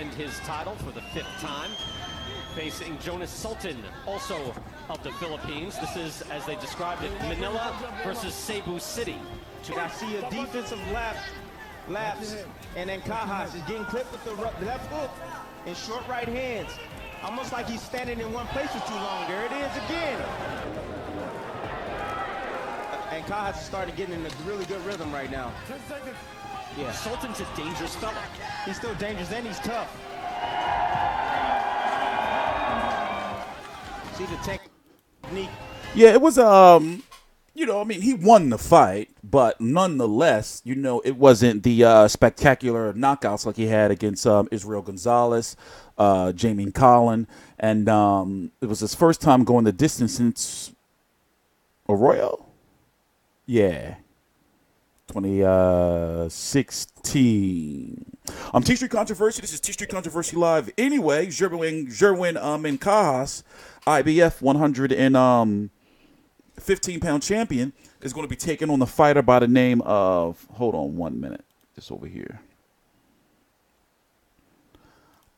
And his title for the 5th time, facing Jonas Sultan, also of the Philippines. This is, as they described it, Manila versus Cebu City. I see a defensive lapse, and Ancajas is getting clipped with the left hook in short right hands. Almost like he's standing in one place for too long. There it is again. Ancajas is starting getting in a really good rhythm right now. 10 seconds. Yeah, Sultan's a dangerous fella. He's still dangerous and he's tough. See the technique. Yeah, it was you know, I mean, he won the fight, but nonetheless, you know, it wasn't the spectacular knockouts like he had against Israel Gonzalez, Jamie Collin, and it was his first time going the distance since Arroyo. Yeah. 2016. TstreeT Controversy. This is TstreeT Controversy Live. Anyway, Jerwin Ancajas, IBF 115-pound champion, is going to be taking on the fighter by the name of, hold on 1 minute, just over here,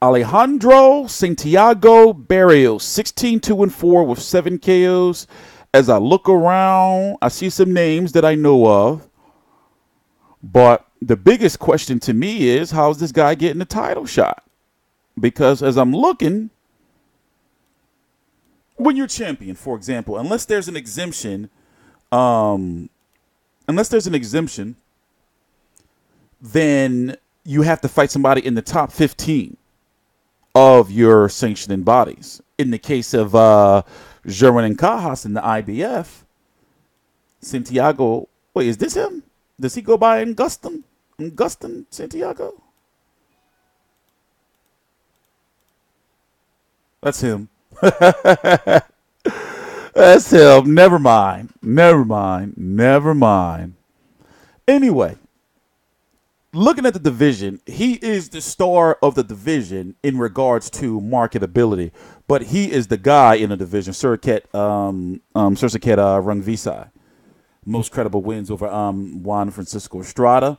Alejandro Santiago Barrios, 16-2-4 with 7 KOs. As I look around, I see some names that I know of. But the biggest question to me is, how's this guy getting a title shot? Because as I'm looking, when you're champion, for example, unless there's an exemption, then you have to fight somebody in the top 15 of your sanctioning bodies. In the case of Jerwin Ancajas in the IBF, Santiago, wait, is this him? Does he go by Augustin Santiago? That's him. That's him. Never mind. Anyway, looking at the division, he is the star of the division in regards to marketability, but he is the guy in the division. Circuit Rungvisai. Most credible wins over Juan Francisco Estrada.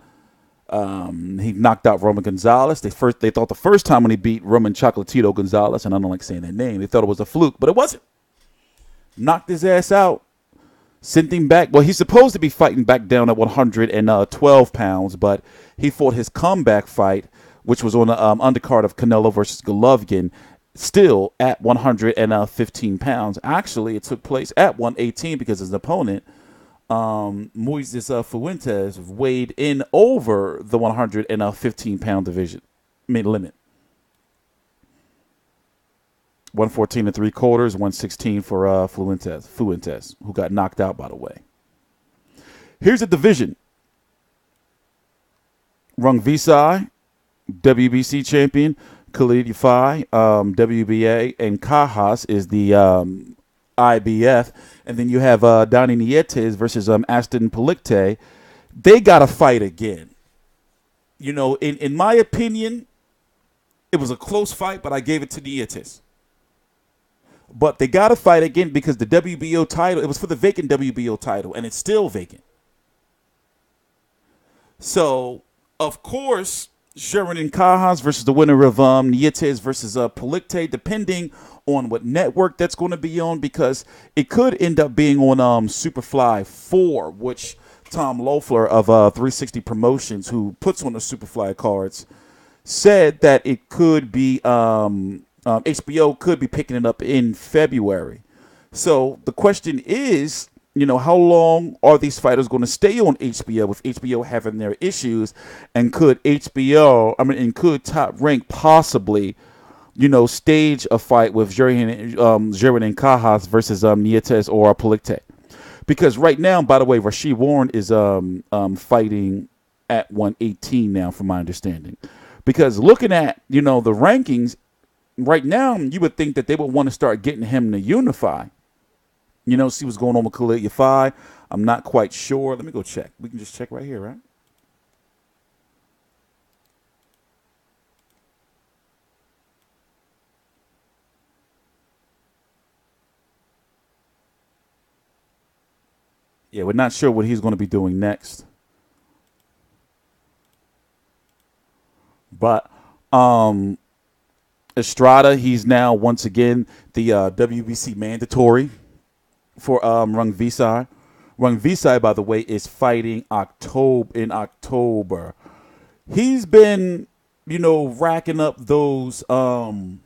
He knocked out Roman Gonzalez. They thought the first time when he beat Roman Chocolatito Gonzalez, and I don't like saying that name, they thought it was a fluke, but it wasn't. Knocked his ass out. Sent him back. Well, he's supposed to be fighting back down at 112 pounds, but he fought his comeback fight, which was on the undercard of Canelo versus Golovkin, still at 115 pounds. Actually, it took place at 118 because his opponent, Moises Fuentes, weighed in over the 115-pound division limit. 114 3/4, 116 for Fuentes, who got knocked out, by the way. Here's the division. Rungvisai, WBC champion. Khalid Yafai, WBA, and Ancajas is the IBF. And then you have Donnie Nietes versus Aston Palikte. They got to fight again. You know, in my opinion, it was a close fight, but I gave it to Nietes. But they got to fight again because the WBO title, it was for the vacant WBO title, and it's still vacant. So, of course, Jerwin Ancajas versus the winner of Nietes versus Palikte, depending on what network that's going to be on, because it could end up being on Superfly 4, which Tom Loeffler of 360 Promotions, who puts on the Superfly cards, said that it could be HBO could be picking it up in February. So the question is, you know, how long are these fighters going to stay on HBO with HBO having their issues? And could Top Rank possibly, you know, stage a fight with Jerwin Ancajas versus Nietes or Palikte? Because right now, by the way, Rashid Warren is fighting at 118 now, from my understanding. Because looking at, you know, the rankings, right now, you would think that they would want to start getting him to Unify. You know, see what's going on with Khalid Yafai. I'm not quite sure. Let me go check. We can just check right here, right? Yeah, we're not sure what he's going to be doing next. But Estrada, he's now once again the WBC mandatory for Rungvisai. Rungvisai, by the way, is fighting in October. He's been, racking up those couple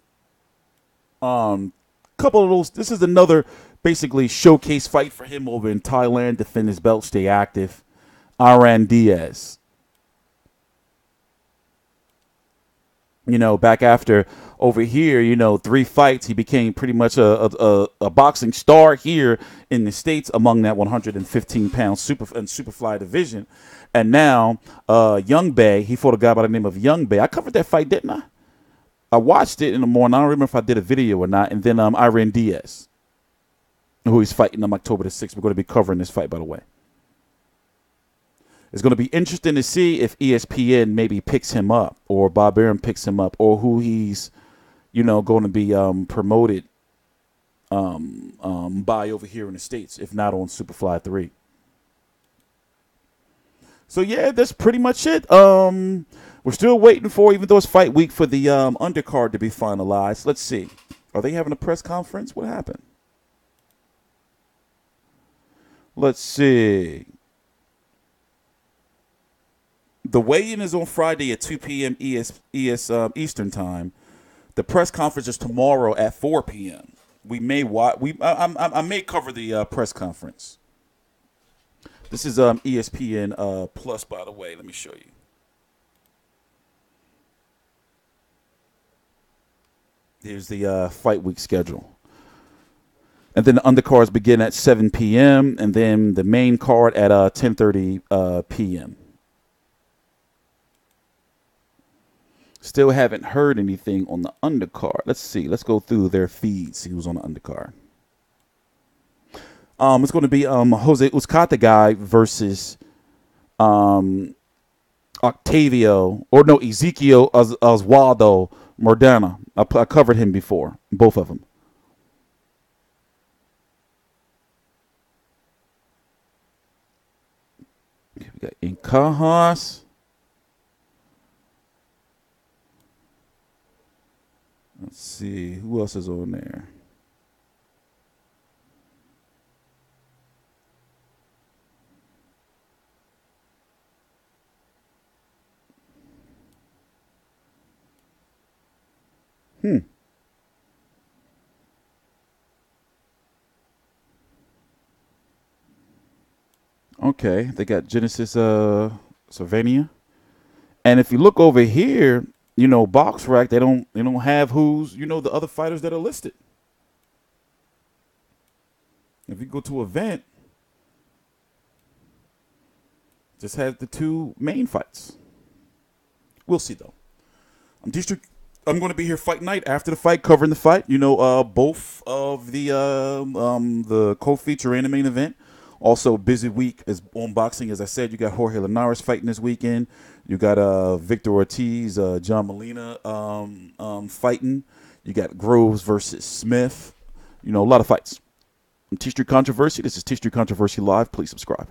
of those. This is another basically showcase fight for him over in Thailand. Defend his belt, stay active. Aran Diaz. Back after over here, 3 fights, he became pretty much a boxing star here in the States among that 115-pound superfly division. And now, Young Bay, he fought a guy by the name of Young Bay. I covered that fight, didn't I? I watched it in the morning. I don't remember if I did a video or not. And then Aran Diaz, who he's fighting on October the 6th. We're going to be covering this fight, by the way. It's going to be interesting to see if ESPN maybe picks him up or Bob Arum picks him up or who he's, going to be promoted by over here in the States, if not on Superfly 3. So, yeah, that's pretty much it. We're still waiting for, even though it's fight week, for the undercard to be finalized. Let's see. Are they having a press conference? What happened? Let's see. The weigh-in is on Friday at 2 p.m. Eastern time. The press conference is tomorrow at 4 p.m. We may I may cover the press conference. This is ESPN Plus, by the way. Let me show you. Here's the fight week schedule. And then the undercards begin at 7 p.m. and then the main card at 10:30 p.m. Still haven't heard anything on the undercard. Let's see. Let's go through their feeds, see who's on the undercard. It's going to be José Uzcátegui versus Ezequiel Oswaldo Maderna. I covered him before, both of them. Okay, we got Ancajas. Let's see, who else is on there? Okay, they got Genesis Savania. And if you look over here, Box Rack, they don't have who's, the other fighters that are listed. If you go to event, just have the 2 main fights. We'll see though. I'm going to be here fight night after the fight, covering the fight. Both of the co-feature and the main event. Also, busy week is on boxing. As I said, you got Jorge Linares fighting this weekend. You got Victor Ortiz, John Molina fighting. You got Groves versus Smith. A lot of fights. TstreeT Controversy. This is TstreeT Controversy Live. Please subscribe.